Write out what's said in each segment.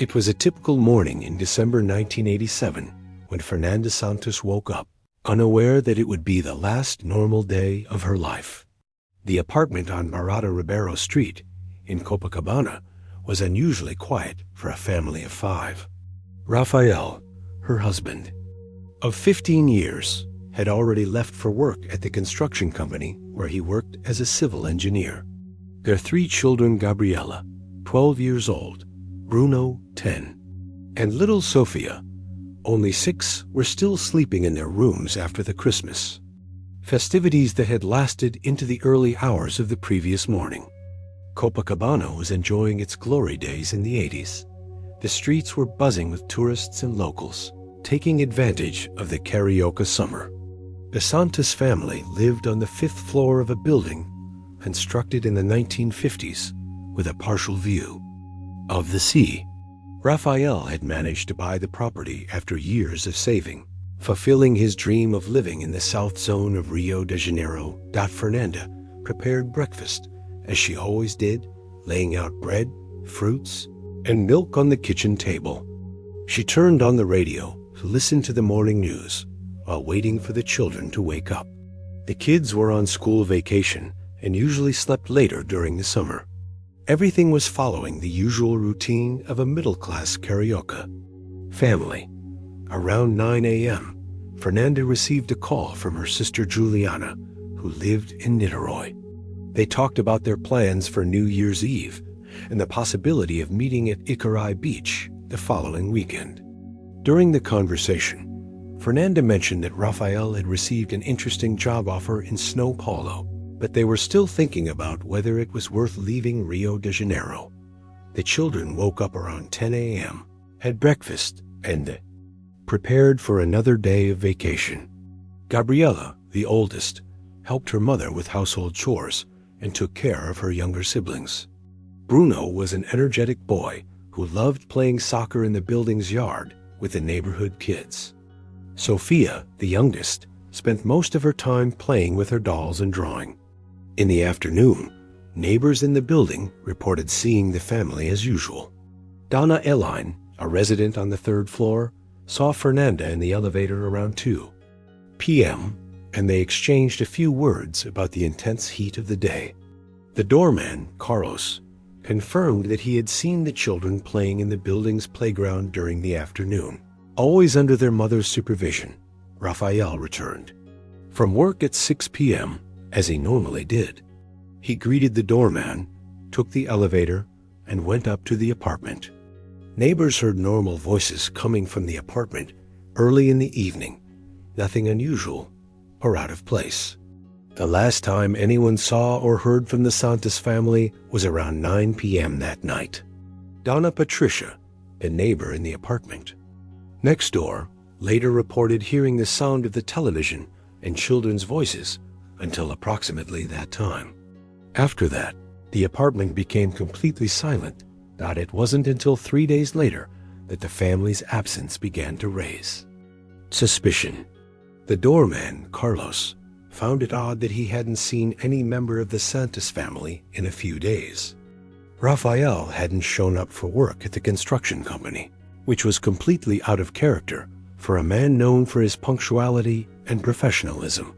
It was a typical morning in December 1987 when Fernanda Santos woke up, unaware that it would be the last normal day of her life. The apartment on Barata Ribeiro Street in Copacabana was unusually quiet for a family of 5. Rafael, her husband, of 15 years, had already left for work at the construction company where he worked as a civil engineer. Their 3 children, Gabriela, 12 years old, Bruno, 10, and little Sofia, only 6, were still sleeping in their rooms after the Christmas festivities that had lasted into the early hours of the previous morning. Copacabana was enjoying its glory days in the 80s. The streets were buzzing with tourists and locals, taking advantage of the karaoke summer. The Santos family lived on the 5th floor of a building constructed in the 1950s with a partial view of the sea. Rafael had managed to buy the property after years of saving, fulfilling his dream of living in the south zone of Rio de Janeiro. Fernanda prepared breakfast, as she always did, laying out bread, fruits, and milk on the kitchen table. She turned on the radio to listen to the morning news while waiting for the children to wake up. The kids were on school vacation and usually slept later during the summer. Everything was following the usual routine of a middle-class karaoke family. Around 9 a.m., Fernanda received a call from her sister Juliana, who lived in Niterói. They talked about their plans for New Year's Eve and the possibility of meeting at Icaraí Beach the following weekend. During the conversation, Fernanda mentioned that Rafael had received an interesting job offer in São Paulo, but they were still thinking about whether it was worth leaving Rio de Janeiro. The children woke up around 10 a.m., had breakfast, and prepared for another day of vacation. Gabriela, the oldest, helped her mother with household chores and took care of her younger siblings. Bruno was an energetic boy who loved playing soccer in the building's yard with the neighborhood kids. Sophia, the youngest, spent most of her time playing with her dolls and drawing. In the afternoon, neighbors in the building reported seeing the family as usual. Donna Eline, a resident on the 3rd floor, saw Fernanda in the elevator around 2 p.m., and they exchanged a few words about the intense heat of the day. The doorman, Carlos, confirmed that he had seen the children playing in the building's playground during the afternoon. Always under their mother's supervision, Rafael returned from work at 6 p.m., as he normally did. He greeted the doorman, took the elevator, and went up to the apartment. Neighbors heard normal voices coming from the apartment early in the evening, nothing unusual or out of place. The last time anyone saw or heard from the Santos family was around 9 p.m. that night. Donna Patricia, a neighbor in the apartment next door, later reported hearing the sound of the television and children's voices until approximately that time. After that, the apartment became completely silent. It wasn't until 3 days later that the family's absence began to raise suspicion. The doorman, Carlos, found it odd that he hadn't seen any member of the Santos family in a few days. Rafael hadn't shown up for work at the construction company, which was completely out of character for a man known for his punctuality and professionalism.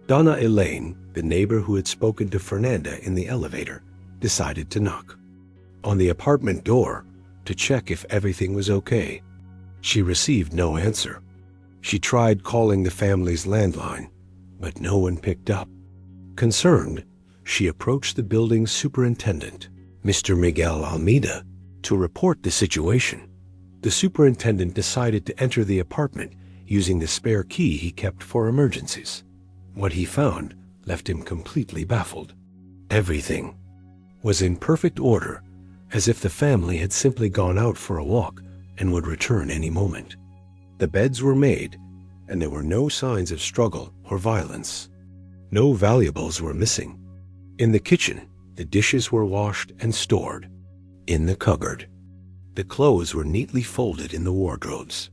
Donna Elaine, the neighbor who had spoken to Fernanda in the elevator, decided to knock on the apartment door to check if everything was okay. She received no answer. She tried calling the family's landline, but no one picked up. Concerned, she approached the building's superintendent, Mr. Miguel Almeida, to report the situation. The superintendent decided to enter the apartment using the spare key he kept for emergencies. What he found left him completely baffled. Everything was in perfect order, as if the family had simply gone out for a walk and would return any moment. The beds were made, and there were no signs of struggle or violence. No valuables were missing. In the kitchen, the dishes were washed and stored. In the cupboard, the clothes were neatly folded in the wardrobes.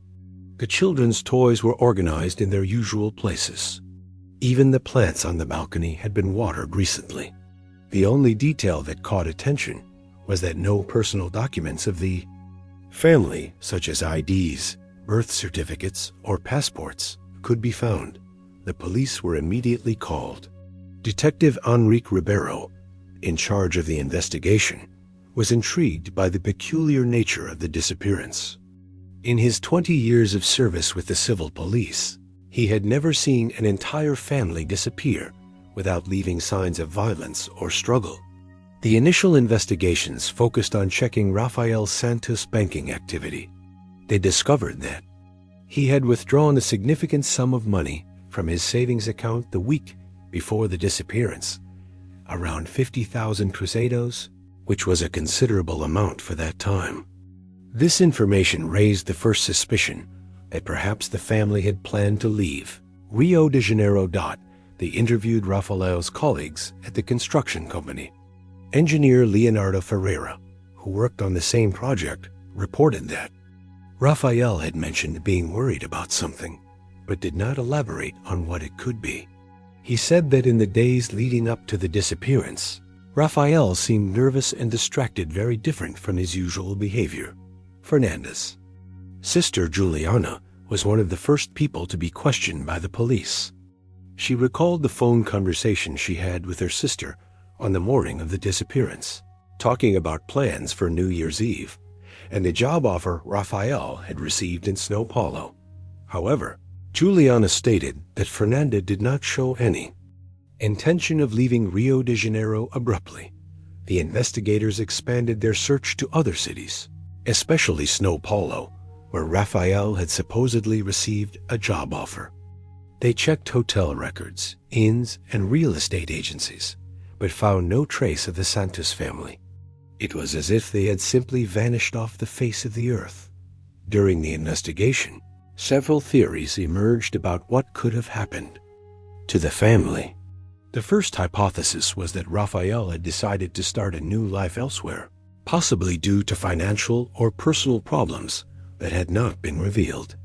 The children's toys were organized in their usual places. Even the plants on the balcony had been watered recently. The only detail that caught attention was that no personal documents of the Family, such as IDs, birth certificates, or passports, could be found. The police were immediately called. Detective Enrique Ribeiro, in charge of the investigation, was intrigued by the peculiar nature of the disappearance. In his 20 years of service with the civil police, he had never seen an entire family disappear without leaving signs of violence or struggle. The initial investigations focused on checking Rafael Santos' banking activity. They discovered that he had withdrawn a significant sum of money from his savings account the week before the disappearance, around 50,000 pesetos, which was a considerable amount for that time. This information raised the first suspicion that perhaps the family had planned to leave Rio de Janeiro. They interviewed Rafael's colleagues at the construction company. Engineer Leonardo Ferreira, who worked on the same project, reported that Rafael had mentioned being worried about something, but did not elaborate on what it could be. He said that in the days leading up to the disappearance, Rafael seemed nervous and distracted, very different from his usual behavior. Fernanda's sister Juliana was one of the first people to be questioned by the police. She recalled the phone conversation she had with her sister on the morning of the disappearance, talking about plans for New Year's Eve and the job offer Rafael had received in São Paulo. However, Juliana stated that Fernanda did not show any intention of leaving Rio de Janeiro abruptly. The investigators expanded their search to other cities, especially São Paulo, where Rafael had supposedly received a job offer. They checked hotel records, inns, and real estate agencies, but found no trace of the Santos family. It was as if they had simply vanished off the face of the earth. During the investigation, several theories emerged about what could have happened to the family. The first hypothesis was that Rafael had decided to start a new life elsewhere, possibly due to financial or personal problems that had not been revealed.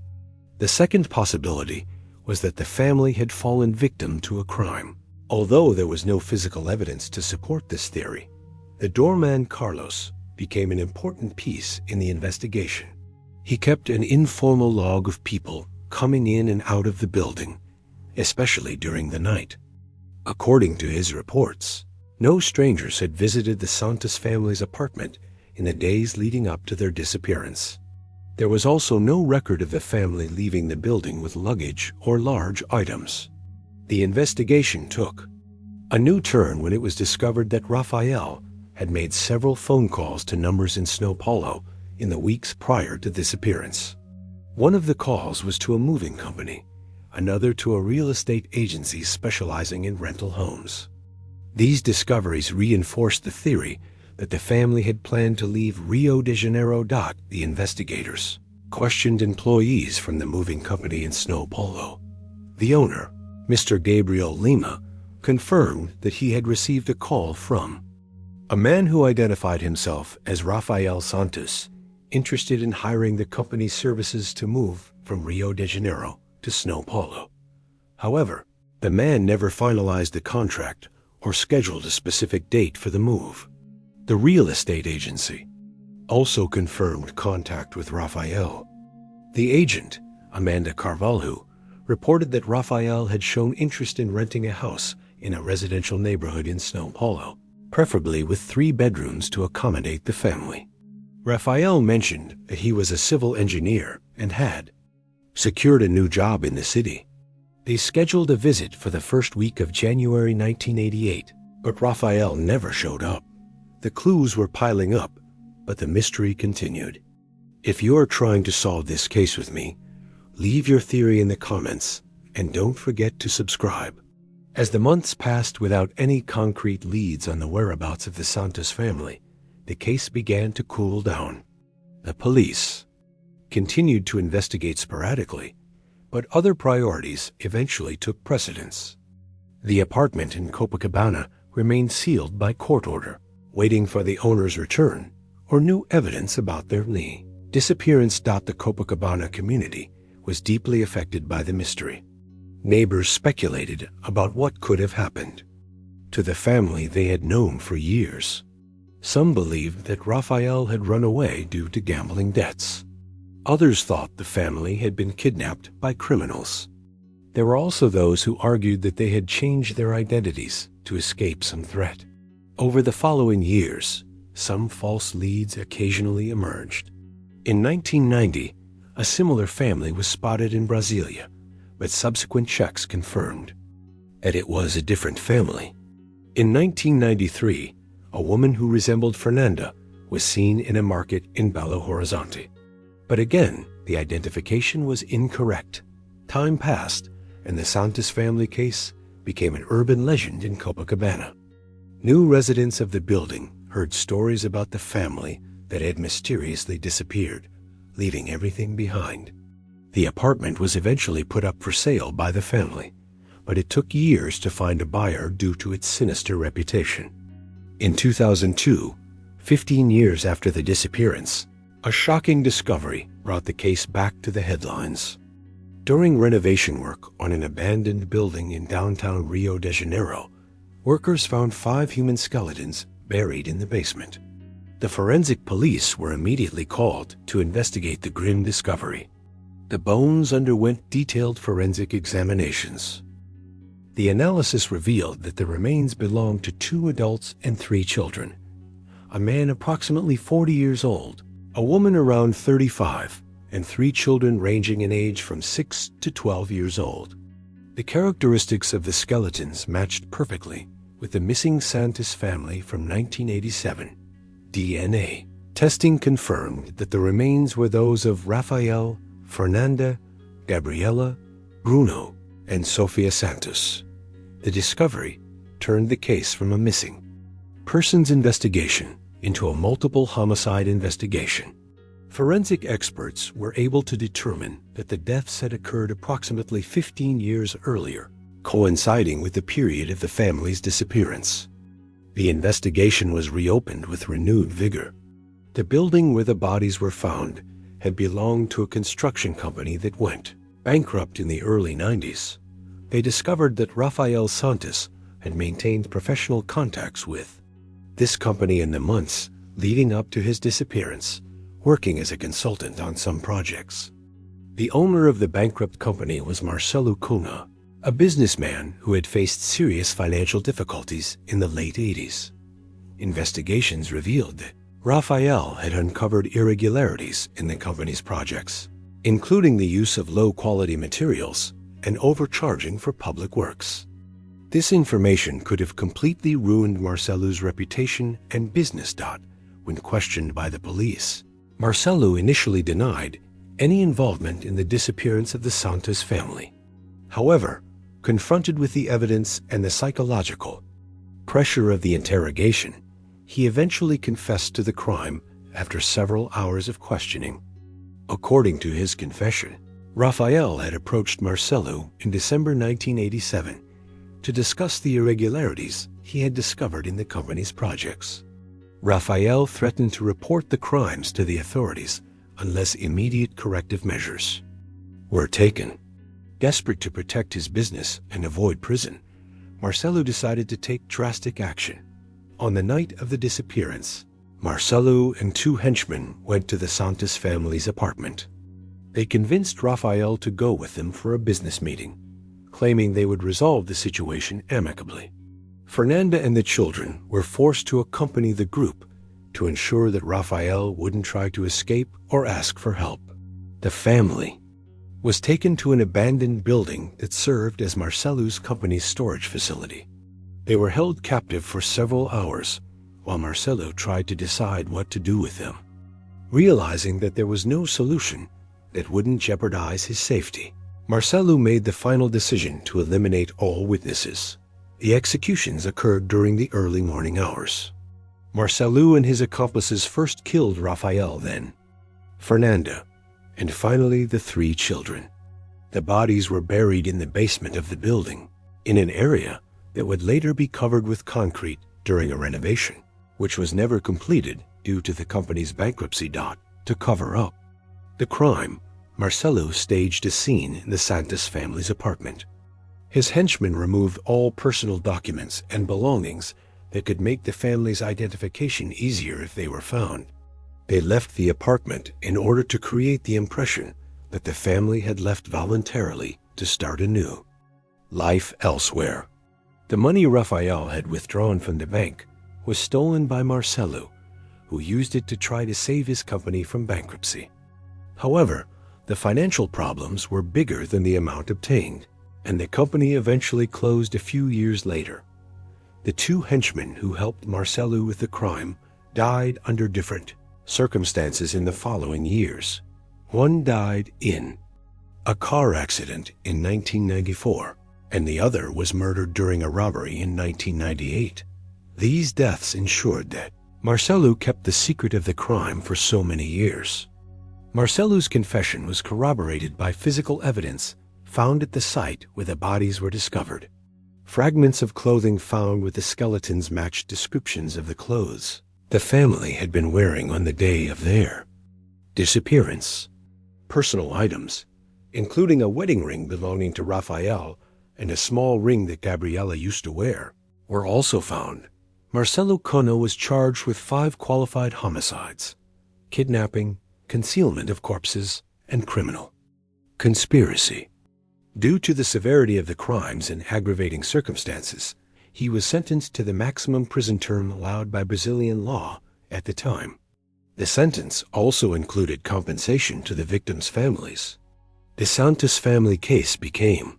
The second possibility was that the family had fallen victim to a crime. Although there was no physical evidence to support this theory, the doorman Carlos became an important piece in the investigation. He kept an informal log of people coming in and out of the building, especially during the night. According to his reports, no strangers had visited the Santos family's apartment in the days leading up to their disappearance. There was also no record of the family leaving the building with luggage or large items. The investigation took a new turn when it was discovered that Rafael had made several phone calls to numbers in São Paulo in the weeks prior to disappearance. One of the calls was to a moving company, another to a real estate agency specializing in rental homes. These discoveries reinforced the theory that the family had planned to leave Rio de Janeiro. The investigators questioned employees from the moving company in São Paulo. The owner, Mr. Gabriel Lima, confirmed that he had received a call from a man who identified himself as Rafael Santos, interested in hiring the company's services to move from Rio de Janeiro to São Paulo. However, the man never finalized the contract or scheduled a specific date for the move. The real estate agency also confirmed contact with Rafael. The agent, Amanda Carvalho, reported that Rafael had shown interest in renting a house in a residential neighborhood in São Paulo, preferably with 3 bedrooms to accommodate the family. Rafael mentioned that he was a civil engineer and had secured a new job in the city. They scheduled a visit for the first week of January 1988, but Rafael never showed up. The clues were piling up, but the mystery continued. If you're trying to solve this case with me, leave your theory in the comments and don't forget to subscribe. As the months passed without any concrete leads on the whereabouts of the Santos family, the case began to cool down. The police continued to investigate sporadically, but other priorities eventually took precedence. The apartment in Copacabana remained sealed by court order, waiting for the owner's return or new evidence about their disappearance. The Copacabana community was deeply affected by the mystery. Neighbors speculated about what could have happened to the family they had known for years. Some believed that Raphael had run away due to gambling debts. Others thought the family had been kidnapped by criminals. There were also those who argued that they had changed their identities to escape some threat. Over the following years, some false leads occasionally emerged. In 1990, a similar family was spotted in Brasilia, but subsequent checks confirmed that it was a different family. In 1993, a woman who resembled Fernanda was seen in a market in Belo Horizonte. But again, the identification was incorrect. Time passed, and the Santos family case became an urban legend in Copacabana. New residents of the building heard stories about the family that had mysteriously disappeared, leaving everything behind. The apartment was eventually put up for sale by the family, but it took years to find a buyer due to its sinister reputation. In 2002, 15 years after the disappearance, a shocking discovery brought the case back to the headlines. During renovation work on an abandoned building in downtown Rio de Janeiro, workers found 5 human skeletons buried in the basement. The forensic police were immediately called to investigate the grim discovery. The bones underwent detailed forensic examinations. The analysis revealed that the remains belonged to 2 adults and 3 children. A man approximately 40 years old, a woman around 35, and 3 children ranging in age from 6 to 12 years old. The characteristics of the skeletons matched perfectly with the missing Santos family from 1987. DNA testing confirmed that the remains were those of Raphael, Fernanda, Gabriela, Bruno, and Sofia Santos. The discovery turned the case from a missing persons investigation into a multiple homicide investigation. Forensic experts were able to determine that the deaths had occurred approximately 15 years earlier, coinciding with the period of the family's disappearance. The investigation was reopened with renewed vigor. The building where the bodies were found had belonged to a construction company that went bankrupt in the early 90s. They discovered that Rafael Santos had maintained professional contacts with this company in the months leading up to his disappearance, working as a consultant on some projects. The owner of the bankrupt company was Marcelo Cunha, a businessman who had faced serious financial difficulties in the late 80s. Investigations revealed that Rafael had uncovered irregularities in the company's projects, including the use of low-quality materials and overcharging for public works. This information could have completely ruined Marcelo's reputation and business. When questioned by the police, Marcelo initially denied any involvement in the disappearance of the Santos family. However, confronted with the evidence and the psychological pressure of the interrogation, he eventually confessed to the crime after several hours of questioning. According to his confession, Rafael had approached Marcelo in December 1987 to discuss the irregularities he had discovered in the company's projects. Rafael threatened to report the crimes to the authorities unless immediate corrective measures were taken. Desperate to protect his business and avoid prison, Marcelo decided to take drastic action. On the night of the disappearance, Marcelo and 2 henchmen went to the Santos family's apartment. They convinced Rafael to go with them for a business meeting, claiming they would resolve the situation amicably. Fernanda and the children were forced to accompany the group to ensure that Rafael wouldn't try to escape or ask for help. The family was taken to an abandoned building that served as Marcelo's company's storage facility. They were held captive for several hours while Marcelo tried to decide what to do with them. Realizing that there was no solution that wouldn't jeopardize his safety, Marcelo made the final decision to eliminate all witnesses. The executions occurred during the early morning hours. Marcelo and his accomplices first killed Rafael, then Fernanda, and finally the 3 children. The bodies were buried in the basement of the building, in an area that would later be covered with concrete during a renovation, which was never completed due to the company's bankruptcy. To cover up the crime, Marcelo staged a scene in the Santos family's apartment. His henchmen removed all personal documents and belongings that could make the family's identification easier if they were found. They left the apartment in order to create the impression that the family had left voluntarily to start anew. Life elsewhere. The money Raphael had withdrawn from the bank was stolen by Marcelo, who used it to try to save his company from bankruptcy. However, the financial problems were bigger than the amount obtained, and the company eventually closed a few years later. The two henchmen who helped Marcelo with the crime died under different circumstances in the following years. One died in a car accident in 1994, and the other was murdered during a robbery in 1998. These deaths ensured that Marcelo kept the secret of the crime for so many years. Marcelo's confession was corroborated by physical evidence found at the site where the bodies were discovered. Fragments of clothing found with the skeletons matched descriptions of the clothes the family had been wearing on the day of their disappearance. Personal items, including a wedding ring belonging to Raphael and a small ring that Gabriela used to wear, were also found. Marcelo Cunha was charged with 5 qualified homicides: kidnapping, concealment of corpses, and criminal conspiracy. Due to the severity of the crimes and aggravating circumstances, he was sentenced to the maximum prison term allowed by Brazilian law at the time. The sentence also included compensation to the victims' families. The Santos family case became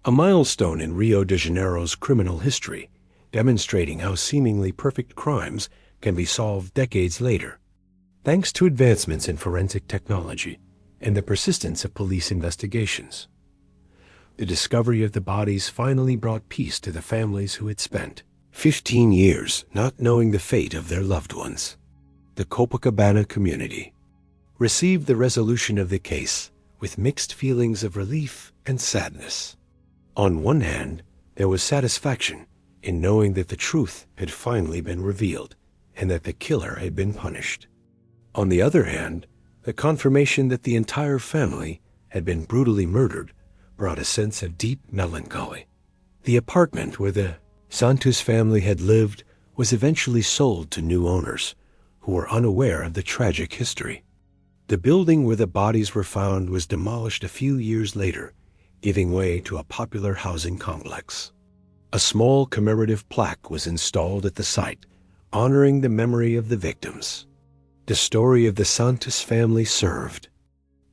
a milestone in Rio de Janeiro's criminal history, demonstrating how seemingly perfect crimes can be solved decades later, thanks to advancements in forensic technology and the persistence of police investigations. The discovery of the bodies finally brought peace to the families who had spent 15 years not knowing the fate of their loved ones. The Copacabana community received the resolution of the case with mixed feelings of relief and sadness. On one hand, there was satisfaction in knowing that the truth had finally been revealed and that the killer had been punished. On the other hand, the confirmation that the entire family had been brutally murdered brought a sense of deep melancholy. The apartment where the Santos family had lived was eventually sold to new owners who were unaware of the tragic history. The building where the bodies were found was demolished a few years later, giving way to a popular housing complex. A small commemorative plaque was installed at the site, honoring the memory of the victims. The story of the Santos family served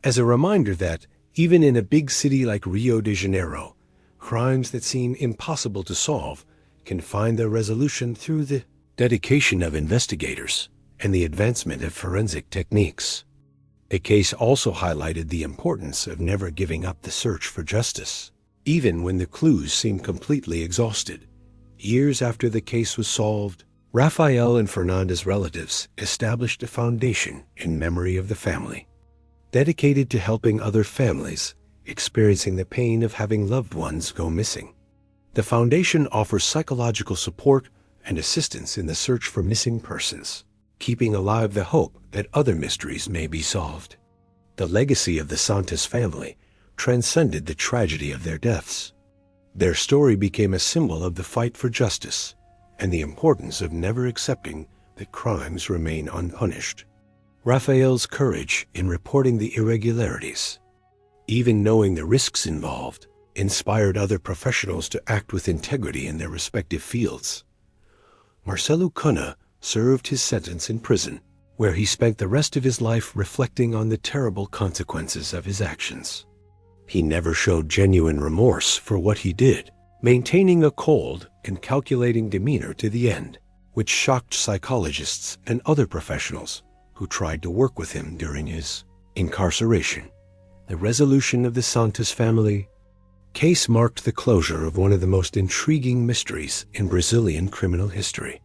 as a reminder that, even in a big city like Rio de Janeiro, crimes that seem impossible to solve can find their resolution through the dedication of investigators and the advancement of forensic techniques. The case also highlighted the importance of never giving up the search for justice, even when the clues seemed completely exhausted. Years after the case was solved, Raphael and Fernanda's relatives established a foundation in memory of the family, dedicated to helping other families experiencing the pain of having loved ones go missing. The foundation offers psychological support and assistance in the search for missing persons, keeping alive the hope that other mysteries may be solved. The legacy of the Santos family transcended the tragedy of their deaths. Their story became a symbol of the fight for justice and the importance of never accepting that crimes remain unpunished. Raphael's courage in reporting the irregularities, even knowing the risks involved, inspired other professionals to act with integrity in their respective fields. Marcelo Cunha served his sentence in prison, where he spent the rest of his life reflecting on the terrible consequences of his actions. He never showed genuine remorse for what he did, maintaining a cold and calculating demeanor to the end, which shocked psychologists and other professionals who tried to work with him during his incarceration. The resolution of the Santos family case marked the closure of one of the most intriguing mysteries in Brazilian criminal history.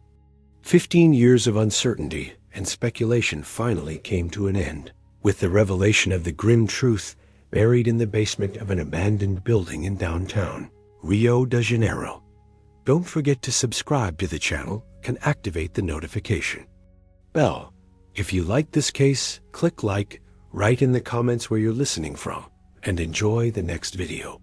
15 years of uncertainty and speculation finally came to an end, with the revelation of the grim truth buried in the basement of an abandoned building in downtown Rio de Janeiro. Don't forget to subscribe to the channel and activate the notification bell. If you like this case, click like, write in the comments where you're listening from, and enjoy the next video.